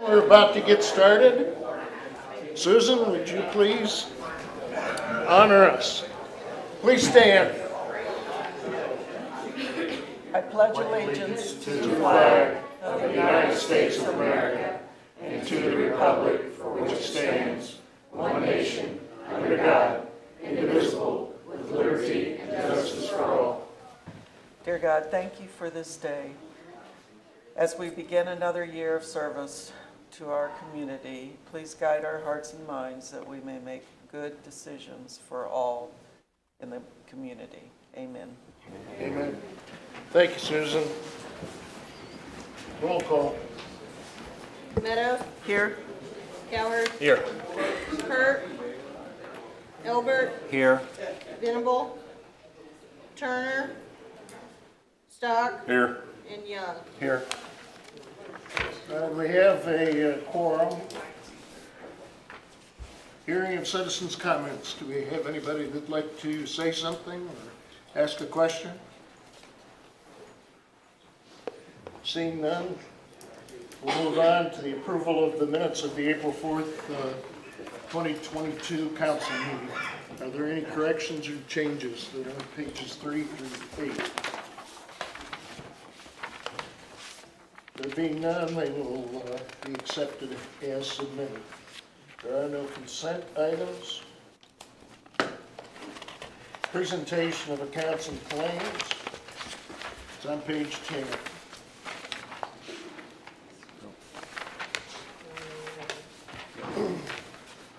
We're about to get started. Susan, would you please honor us? Please stand. I pledge allegiance To the flag of the United States of America and to the republic for which it stands, one nation, under God, indivisible, with liberty and justice for all. Dear God, thank you for this day. As we begin another year of service to our community, please guide our hearts and minds that we may make good decisions for all in the community. Amen. Amen. Thank you, Susan. Roll call. Meadows, Here. Coward, Here. Hurt, Elbert, Here. Venable, Turner, Stock, Here. and Young. Here. We have a quorum. Hearing of citizens' comments. Do we have anybody that'd like to say something or ask a question? Seeing none, we'll move on to the approval of the minutes of the April 4th, 2022 council meeting. Are there any corrections or changes that are on pages 3 through 8? There being none, they will be accepted as submitted. There are no consent items. Presentation of accounts and claims. It's on page 10.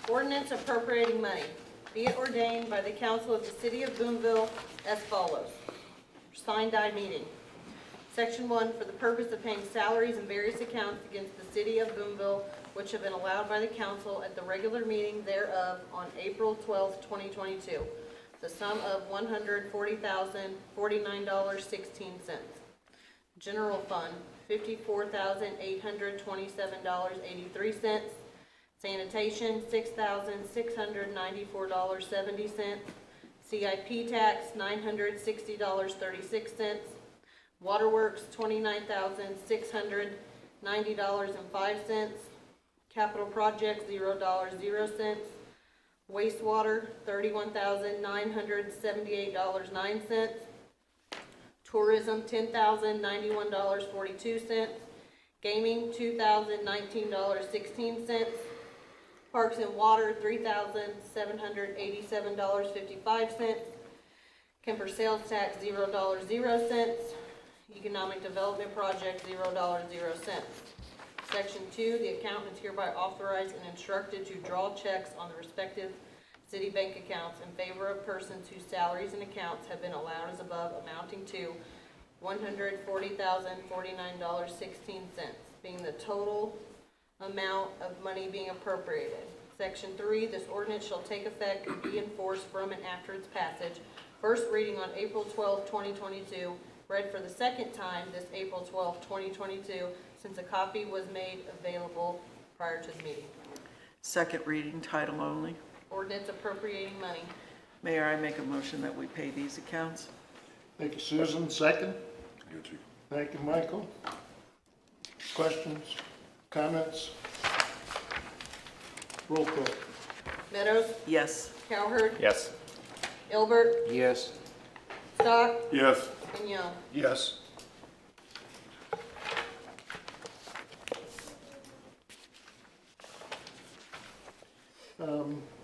Ordinance appropriating money. Be it ordained by the council of the City of Boonville as follows. Signed meeting. Section 1, for the purpose of paying salaries and various accounts against the City of Boonville, which have been allowed by the council at the regular meeting thereof on April 12, 2022. The sum of $140,049.16. General Fund, $54,827.83. Sanitation, $6,694.70. CIP tax, $960.36. Waterworks, $29,690.05. Capital projects, $0.00. Wastewater, $31,978.09. Tourism, $10,091.42. Gaming, $2,019.16. Parks and Water, $3,787.55. Kemper sales tax, $0.00. Economic Development Project, $0.00. Section 2, the accountant is hereby authorized and instructed to draw checks on the respective city bank accounts in favor of persons whose salaries and accounts have been allowed as above, amounting to $140,049.16, being the total amount of money being appropriated. Section 3, this ordinance shall take effect and be enforced from and after its passage. First reading on April 12, 2022. Read for the second time this April 12, 2022, since a copy was made available prior to the meeting. Second reading, title only. Ordinance appropriating money. Mayor, I make a motion that we pay these accounts. Thank you, Susan. Second. Thank you, Michael. Questions? Comments? Roll call. Meadows, Yes. Cowherd, Yes. Ilbert, Yes. Stock, Yes. and Young. Yes.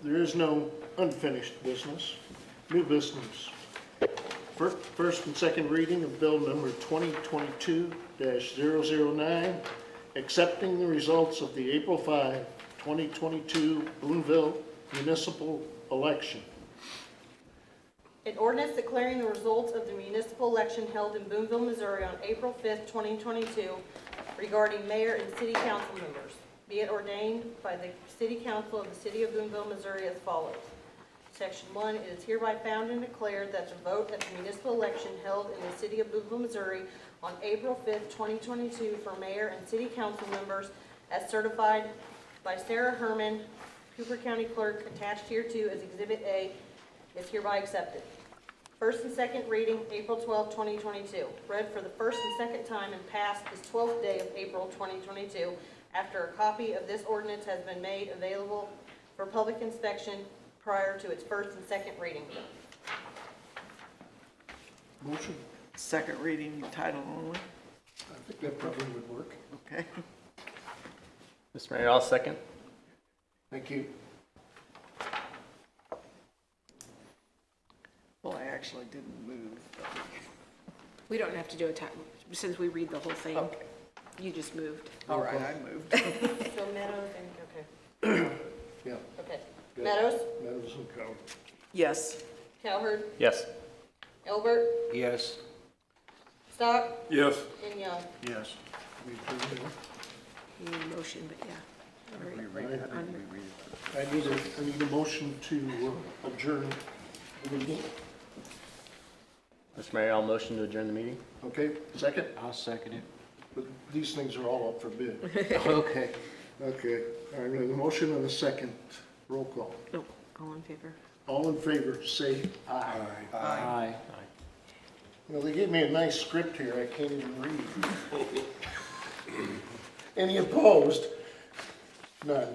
There is no unfinished business. New business. First and second reading of bill number 2022-009, accepting the results of the April 5, 2022 Boonville municipal election. An ordinance declaring the results of the municipal election held in Boonville, Missouri on April 5th, 2022 regarding mayor and city council members. Be it ordained by the City Council of the City of Boonville, Missouri as follows. Section 1, it is hereby found and declared that the vote at the municipal election held in the City of Boonville, Missouri on April 5th, 2022 for mayor and city council members as certified by Sarah Herman, Cooper County Clerk, attached hereto as Exhibit A, is hereby accepted. First and second reading, April 12, 2022. Read for the first and second time and passed this 12th day of April 2022 after a copy of this ordinance has been made available for public inspection prior to its first and second reading. Motion. Second reading, title only. I think that probably would work. Okay. Mr. Mayor, I'll second. Thank you. Well, I actually didn't move. We don't have to do a time, since we read the whole thing. Okay. You just moved. All right, I moved. So Meadows and, okay, Yeah. okay. Good. Meadows, Meadows and Coward. Yes. Cowherd, Yes. Elbert, Yes. Stock, Yes. and Young. Yes. You need a motion, but yeah. I need a motion to adjourn the meeting. Mr. Mayor, I'll motion to adjourn the meeting. Okay, second? I'll second it. But these things are all up for bid. Okay. Okay, all right, the motion and a second. Roll call. No, all in favor? All in favor, say aye. Aye. Well, they gave me a nice script here, I can't even read. Any opposed? None.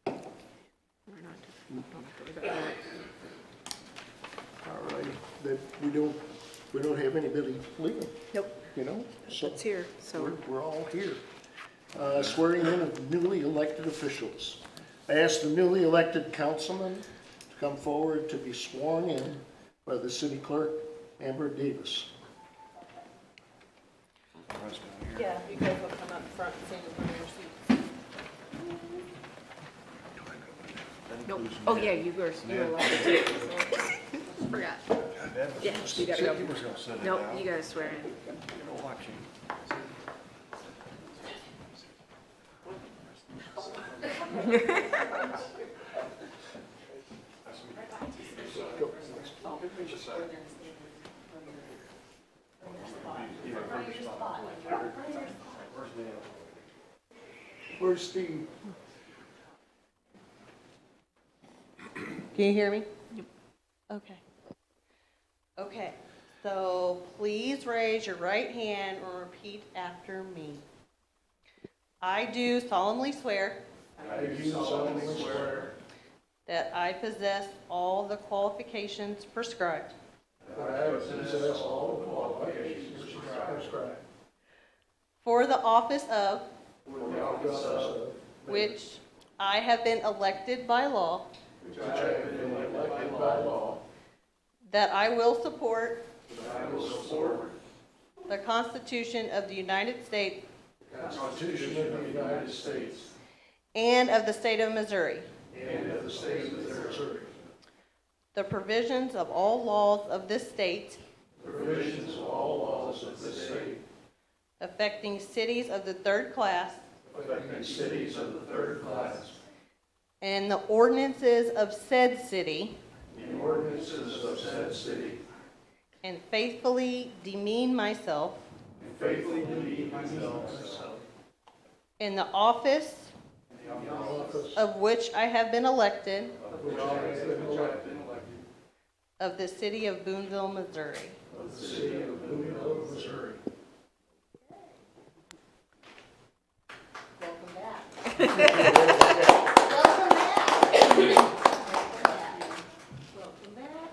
We're not, don't have to worry about that. All right, that we don't have anybody leaving, Nope, you know? So it's here, so. we're all here. Swearing in of newly elected officials. I ask the newly elected councilman to come forward to be sworn in by the city clerk, Amber Davis. Yeah, you guys will come up front and stand in front of your seats. Nope. Oh, yeah, you were elected too. So. Forgot. Yeah, you gotta go. Nope, you gotta swear in. Where's Steve? Can you hear me? Okay. Okay, so please raise your right hand and repeat after me. I do solemnly swear I do solemnly swear that I possess all the qualifications prescribed that I possess all the qualifications prescribed for the office of for the office of which I have been elected by law, which I have been elected by law, that I will support that I will support the Constitution of the United States the Constitution of the United States and of the state of Missouri, and of the state of Missouri, the provisions of all laws of this state the provisions of all laws of this state, affecting cities of the third class affecting cities of the third class, and the ordinances of said city, the ordinances of said city, and faithfully demean myself and faithfully demean myself in the office in the office of which I have been elected of which I have been elected of the city of Boonville, Missouri. of the city of Boonville, Missouri. Welcome back. Welcome back.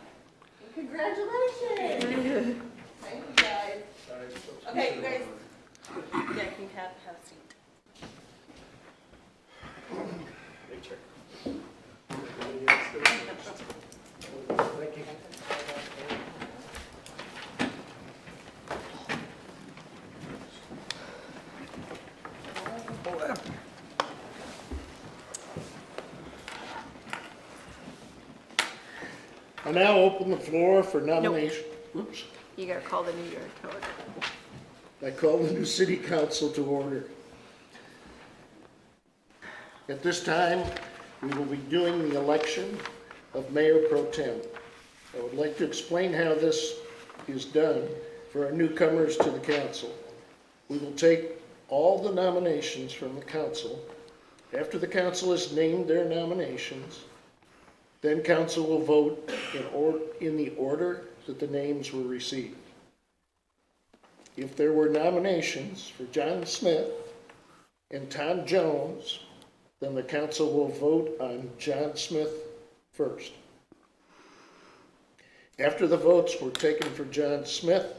And congratulations. Thank you, guys. Okay, you guys. Yeah, you can have a seat. Thank you. I now open the floor for nomination. Oops. You gotta call the New York code. I call the new city council to order. At this time, we will be doing the election of Mayor Pro Tem. I would like to explain how this is done for our newcomers to the council. We will take all the nominations from the council. After the council has named their nominations, then council will vote in the order that the names were received. If there were nominations for John Smith, and Tom Jones, then the council will vote on John Smith first. After the votes were taken for John Smith,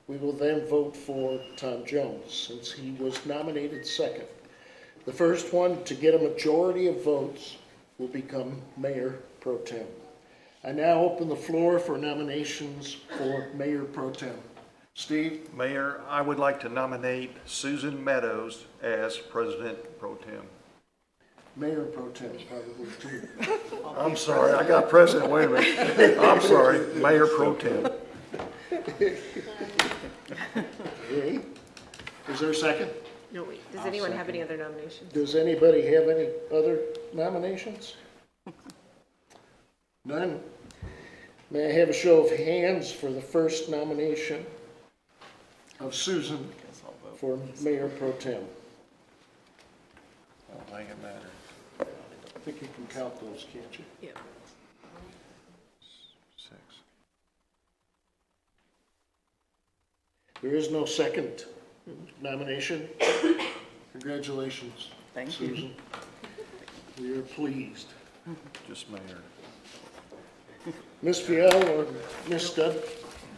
we will then vote for Tom Jones, since he was nominated second. The first one to get a majority of votes will become Mayor Pro Tem. I now open the floor for nominations for Mayor Pro Tem. Steve? Mayor, I would like to nominate Susan Meadows as President Pro Tem. Mayor Pro Tem, probably too. I'm sorry, I got President, wait a minute. I'm sorry, Mayor Pro Tem. Okay. Is there a second? No, wait, does anyone have any other nominations? Does anybody have any other nominations? None? May I have a show of hands for the first nomination of Susan for Mayor Pro Tem? I don't think it matters. I think you can count those, can't you? Yeah. 6. There is no second nomination. Congratulations, Thank you. Susan. We are pleased. Just Mayor. Ms. Fiel or Ms. Studd?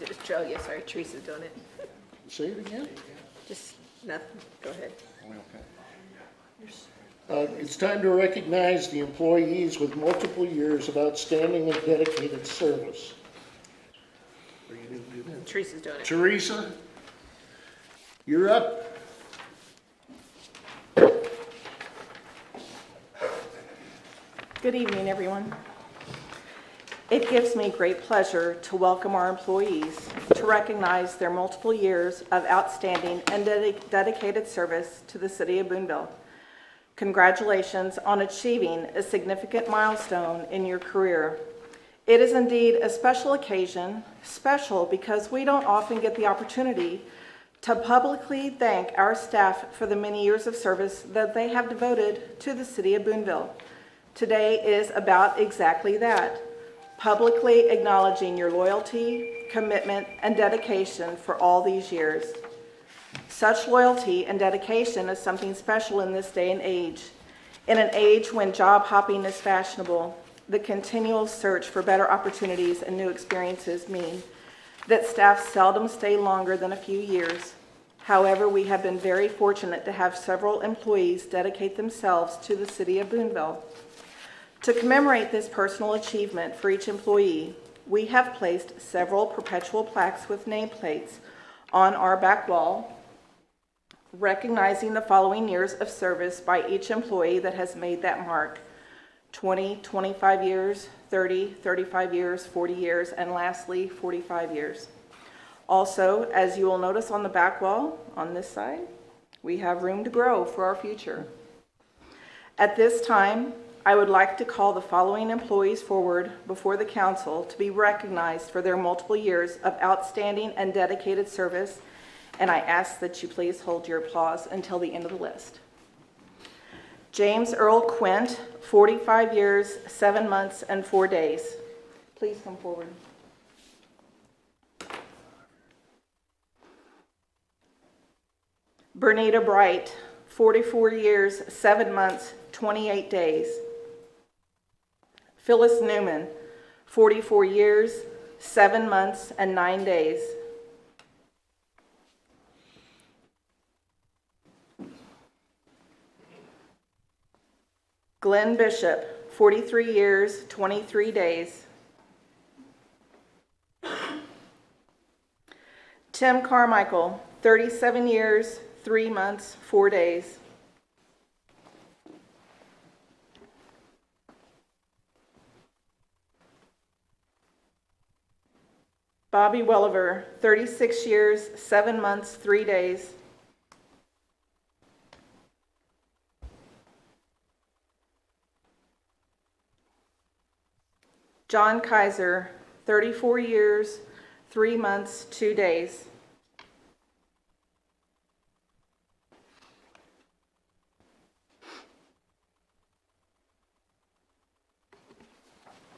Oh, yeah, sorry, Teresa's doing it. Say it again. Just nothing, go ahead. Are we okay? It's time to recognize the employees with multiple years of outstanding and dedicated service. Are you going to do that? Teresa's doing it. Teresa, you're up. Good evening, everyone. It gives me great pleasure to welcome our employees to recognize their multiple years of outstanding and dedicated service to the City of Boonville. Congratulations on achieving a significant milestone in your career. It is indeed a special occasion, special because we don't often get the opportunity to publicly thank our staff for the many years of service that they have devoted to the City of Boonville. Today is about exactly that, publicly acknowledging your loyalty, commitment, and dedication for all these years. Such loyalty and dedication is something special in this day and age. In an age when job hopping is fashionable, the continual search for better opportunities and new experiences mean that staff seldom stay longer than a few years. However, we have been very fortunate to have several employees dedicate themselves to the City of Boonville. To commemorate this personal achievement for each employee, we have placed several perpetual plaques with nameplates on our back wall, recognizing the following years of service by each employee that has made that mark: 20, 25 years, 30, 35 years, 40 years, and lastly, 45 years. Also, as you will notice on the back wall on this side, we have room to grow for our future. At this time, I would like to call the following employees forward before the council to be recognized for their multiple years of outstanding and dedicated service, and I ask that you please hold your applause until the end of the list. James Earl Quint, 45 years, 7 months, and 4 days. Please come forward. Bernita Bright, 44 years, 7 months, 28 days. Phyllis Newman, 44 years, 7 months, and 9 days. Glenn Bishop, 43 years, 23 days. Tim Carmichael, 37 years, 3 months, 4 days. Bobby Welliver, 36 years, 7 months, 3 days. John Kaiser, 34 years, 3 months, 2 days.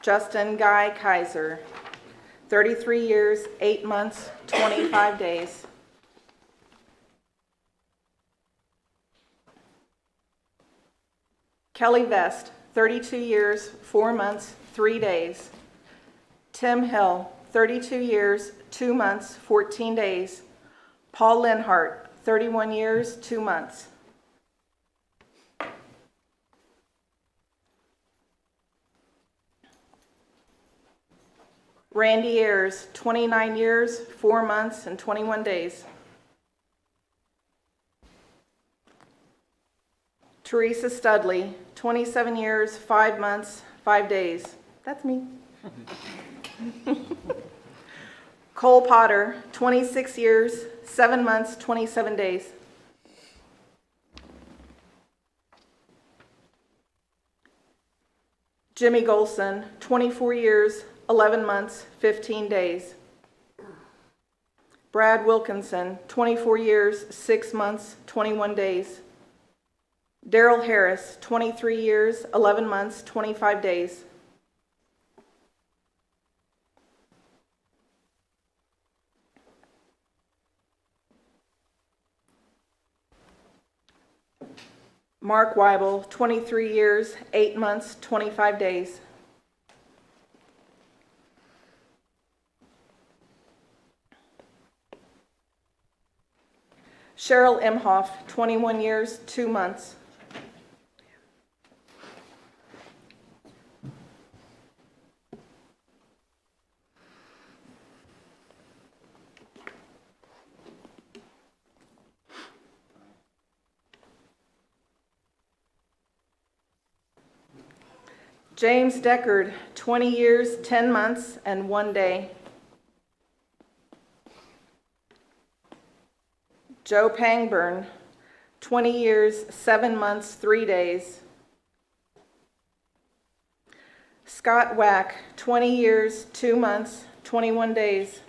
Justin Guy Kaiser, 33 years, 8 months, 25 days. Kelly Vest, 32 years, 4 months, 3 days. Tim Hill, 32 years, 2 months, 14 days. Paul Linhart, 31 years, 2 months. Randy Ayers, 29 years, 4 months, and 21 days. Teresa Studley, 27 years, 5 months, 5 days. That's me. Cole Potter, 26 years, 7 months, 27 days. Jimmy Golson, 24 years, 11 months, 15 days. Brad Wilkinson, 24 years, 6 months, 21 days. Daryl Harris, 23 years, 11 months, 25 days. Mark Weibel, 23 years, 8 months, 25 days. Cheryl Imhoff, 21 years, 2 months. James Deckard, 20 years, 10 months, and 1 day. Joe Pangburn, 20 years, 7 months, 3 days. Scott Wack, 20 years, 2 months, 21 days.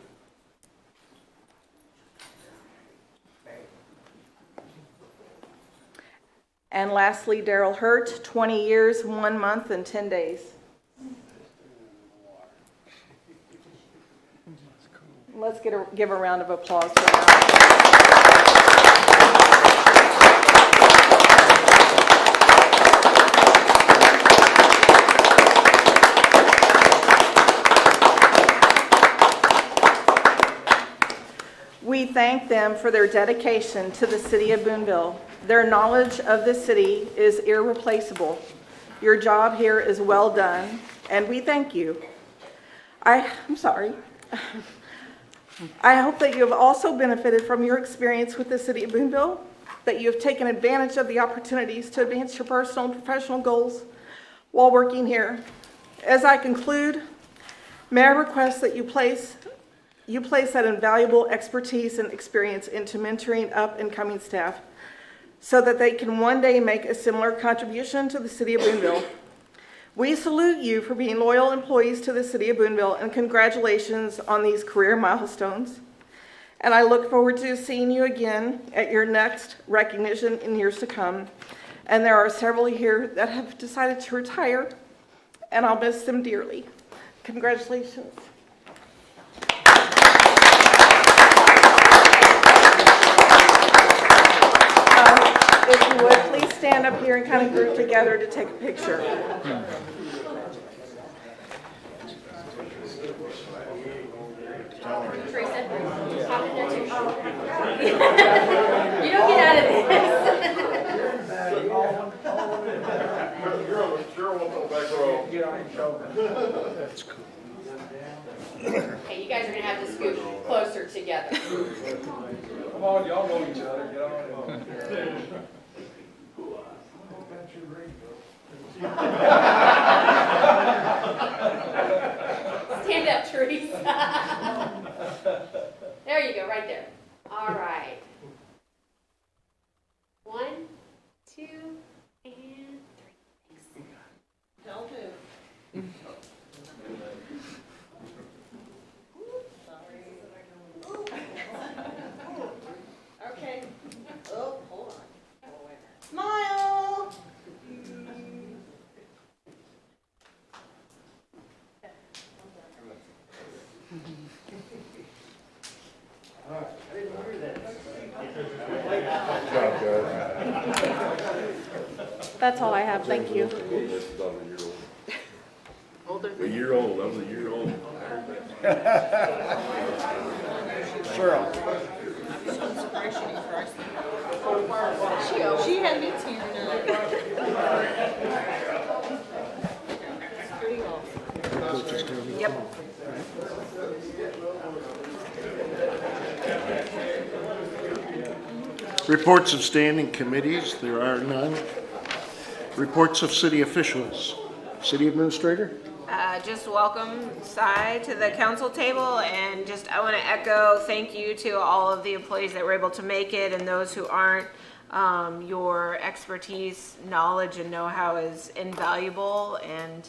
And lastly, Daryl Hurt, 20 years, 1 month, and 10 days. Let's give a round of applause for that. We thank them for their dedication to the City of Boonville. Their knowledge of the city is irreplaceable. Your job here is well done, and we thank you. I'm sorry. I hope that you have also benefited from your experience with the City of Boonville, that you have taken advantage of the opportunities to advance your personal and professional goals while working here. As I conclude, may I request that you place that invaluable expertise and experience into mentoring up and coming staff so that they can one day make a similar contribution to the City of Boonville. We salute you for being loyal employees to the City of Boonville, and congratulations on these career milestones. And I look forward to seeing you again at your next recognition in years to come. And there are several here that have decided to retire, and I'll miss them dearly. Congratulations. If you would, please stand up here and kind of group together to take a picture. Teresa, hop in there too. You don't get out of this. You're on the back row. That's cool. Okay, you guys are gonna have to scoot closer together. Come on, y'all know each other, get on. Stand up, Teresa. There you go, right there. All right. 1, 2, and 3. Thanks. Don't move. Okay. Oh, hold on. Smile. Good job, guys. That's all I have, thank you. Older A than year old, I was a year old. Cheryl. She had me tearing up. Pretty awesome. Yep. Reports of standing committees, there are none. Reports of city officials. City Administrator? Just welcome Cy to the council table, and just I want to echo thank you to all of the employees that were able to make it and those who aren't. Your expertise, knowledge, and know-how is invaluable, and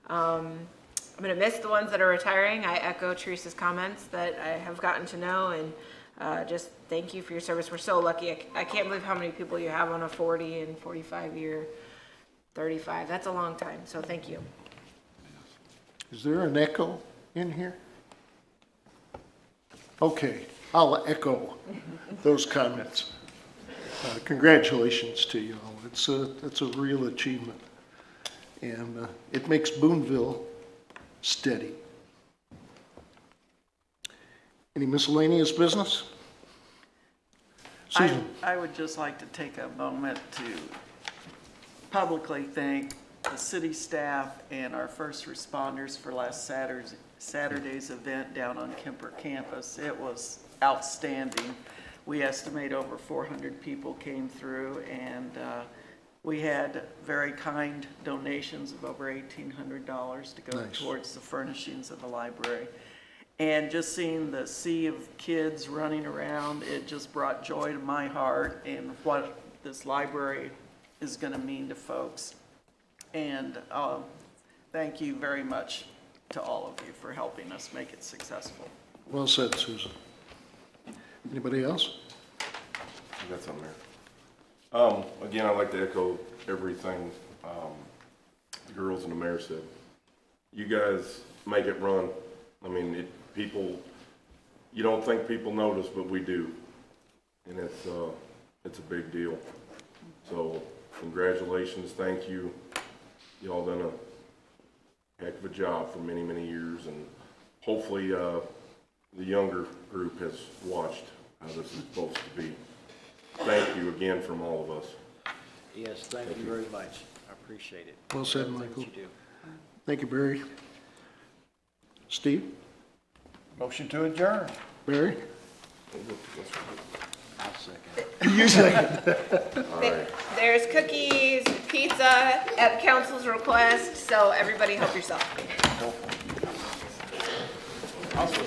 I'm going to miss the ones that are retiring. I echo Teresa's comments that I have gotten to know, and just thank you for your service. We're so lucky. I can't believe how many people you have on a 40 and 45 year, 35. That's a long time, so thank you. Is there an echo in here? Okay, I'll echo those comments. Congratulations to you all. It's a real achievement. And it makes Boonville steady. Any miscellaneous business? Susan? I would just like to take a moment to publicly thank the city staff and our first responders for last Saturday's event down on Kemper campus. It was outstanding. We estimate over 400 people came through, and we had very kind donations of over $1,800 to go Nice. towards the furnishings of the library. And just seeing the sea of kids running around, it just brought joy to my heart and what this library is going to mean to folks. And thank you very much to all of you for helping us make it successful. Well said, Susan. Anybody else? I got something there. Again, I'd like to echo everything the girls and the mayor said. You guys make it run. I mean, you don't think people notice, but we do. And it's a big deal. So congratulations, thank you. Y'all done a heck of a job for many, many years, and hopefully the younger group has watched how this is supposed to be. Thank you again from all of us. Yes, thank you very much. I appreciate it. Well said, Everything Michael. that you do. Thank you, Barry. Steve? Motion to adjourn. Barry? I'll second. You second. All right. There's cookies, pizza at council's request, so everybody help yourself. Also,